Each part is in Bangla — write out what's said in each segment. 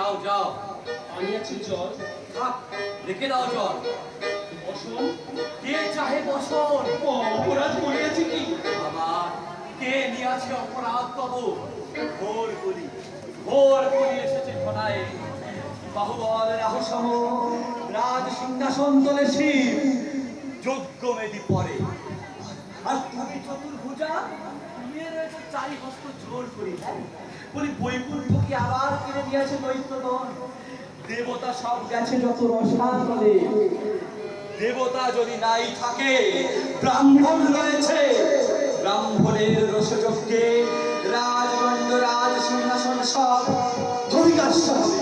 যাও যাও। আনিয়াছি জল। থাক, রেখে দাও জল। বসন? কে চাহে বসন? অপরাধ করিয়াছি কি? আমার কে নিয়াছে অপরাধ তবু? ঘোর কলি এসেছে ঘনায়। বাহুবল রাহুসম রাজ সিংহাসন তোলে শিব, যজ্ঞ মেদি পরে। আর তুমি চতুর্ভুজা নিয়ে রয়েছে চারি হস্ত জোর করি। বলি বৈকুণ্ঠ কি আবার কিনে দিয়েছে দৈত্যদন? দেবতা সব গেছে যত রসাতলে। দেবতা যদি নাই থাকে, ব্রাহ্মণ রয়েছে। ব্রাহ্মণের রসযজ্ঞে রাজদণ্ড রাজ সিংহাসন সব ভূমিকাশ্য হবে।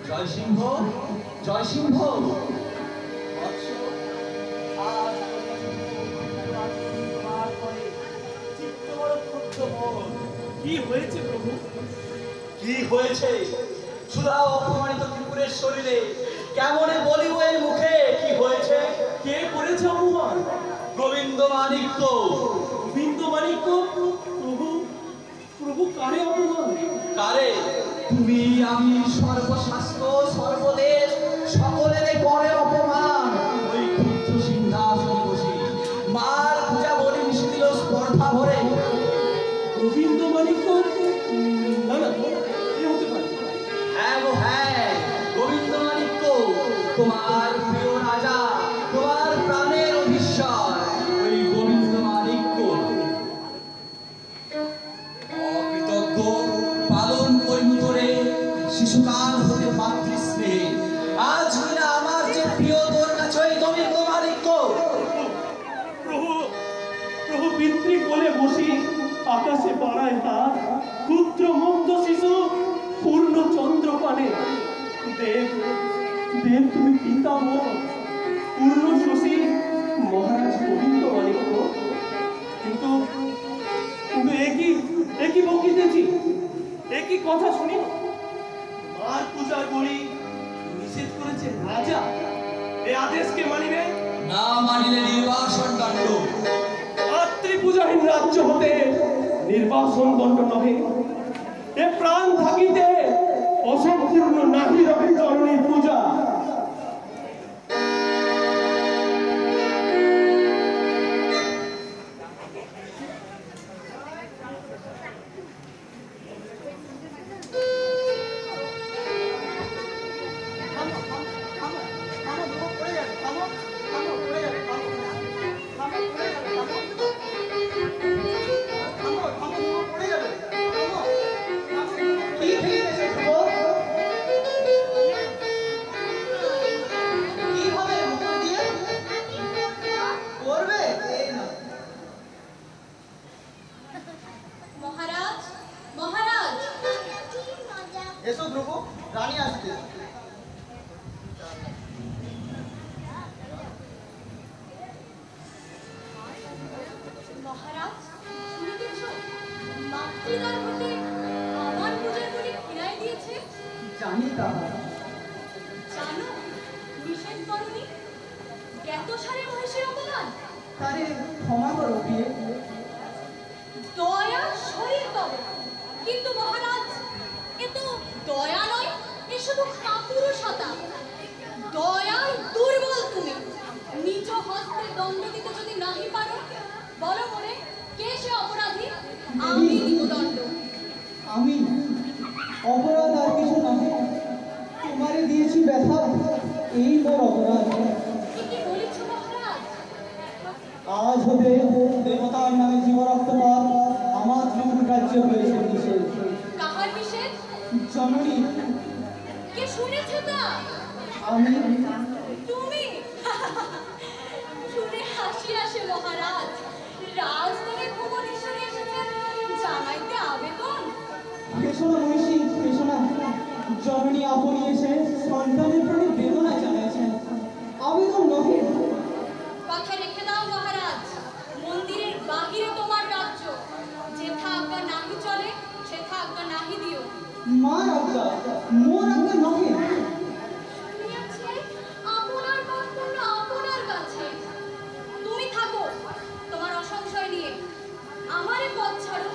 জয় সিংহ, জয় সিংহ। কি হয়েছে প্রভু? কি হয়েছে? সুধা অপমানিত ত্রিপুরের শরীরে কেমনে বলিব এর মুখে? কি হয়েছে? কে করেছে অপমান? গোবিন্দ মাণিক্য। গোবিন্দ মাণিক্য? প্রভু, প্রভু কারে অপমান? কারে? তুমি আমি সর্বশাস্ত্র সর্বদেশ সকলের করে অপমান। ওই ক্ষুদ্র সিংহাসনে বসি মার পূজা বলি মিশে দিল স্পর্ধা ভরে। গোবিন্দ মাণিক্য? না না, এ হতে পারে। হ্যাঁ গো হ্যাঁ, গোবিন্দ মাণিক্য, তোমার প্রিয় রাজা, তোমার প্রাণের অধীশ্বর, ওই গোবিন্দ মাণিক্য। অকৃতজ্ঞ পালন কৈন্তরে শিশুকাল হতে মাতৃস্নেহে আজ কিনা আমার যে প্রিয় তোর কাছে ওই গোবিন্দ মাণিক্য। প্রভু, প্রভু পিতৃ কোলে বসি আকাশে বাড়ায় হাত, ক্ষুদ্র মুগ্ধ শিশু পূর্ণ চন্দ্রপানে। দেব, দেব তুমি পিতামহ, পূর্ণ শশী মহারাজ গোবিন্দ মাণিক্য। কিন্তু কিন্তু একই বকিতেছি, একই কথা শুনি। মার পূজা করি নিষেধ করেছে রাজা, এ আদেশকে মানিবে? না মানিলে নির্বাসন দণ্ড। মাতৃপূজাহীন রাজ্য হতে নির্বাসন দণ্ড নহে, এ প্রাণ থাকিতে অসম্পূর্ণ নাহি রহে জননী পূজা। এসো ধ্রুব, রানী আসছে। মহারাজ, শুনিতেছ? মাতৃদ্বার হতে আমার পূজার বলি ফিরাই দিয়েছে। জানি তাহা। জানো, নিষেধ করনি জ্ঞাতসারে মহিষের অপমান। তারে ক্ষমা করো বিয়ে। দয়া শরীর তব, কিন্তু মহারাজ এ তো দয়া নয়, এ শুধু কাপুরুষতা। দয়ায় দুর্বল তুমি। নিজ হস্তে দণ্ড দিতে যদি নাহি পারো, বলো মনে কে সে অপরাধী? আমি দিব দণ্ড। আমি অপরাধ আর কিছু নহে, তোমারে দিয়েছি ব্যথা, এই মোর অপরাধ। কি বলিছ মহারাজ? আজ হতে দেবতার নামে জীবরক্তপাত আমার ত্রিপুর রাজ্য হয়েছে নিষেধ। কাহার নিষেধ? জননী। কে শুনেছে তা? আমি। তুমি? শুনে হাসি আসে মহারাজ। রাজদরে ভুবনেশ্বরী এসেছেন জানাইতে আবেদন। এসো না মহিষী, এসো না। জননী আপনি এসে সন্তানের প্রতি বেদনা জানাইছেন, আবেদন নহে। কথা রেখে দাও মহারাজ, মন্দিরের বাহিরে তোমার রাজ্য। যেথা আজ্ঞা নাহি চলে সেথা আজ্ঞা নাহি দিও। মার আজ্ঞা মোর আজ্ঞা নহে। শুনিয়াছে আপনার কর্তব্য আপনার কাছে। তুমি থাকো তোমার অসংশয় নিয়ে, আমারে পথ ছাড়ো,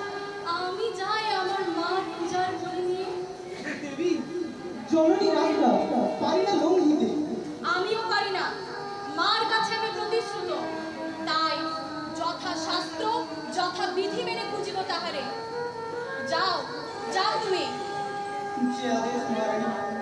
আমি যাই আমার মার পূজার বলি নিয়ে। দেবী জননীর আজ্ঞা পারি না লঙ্ঘিতে। আমিও পারি না, মার কাছে আমি প্রতিশ্রুত, তাই যথা শাস্ত্র যথা বিধি মেনে পুজিব তাহারে। যাও যাও তুমি। যে আদেশ মহারানী।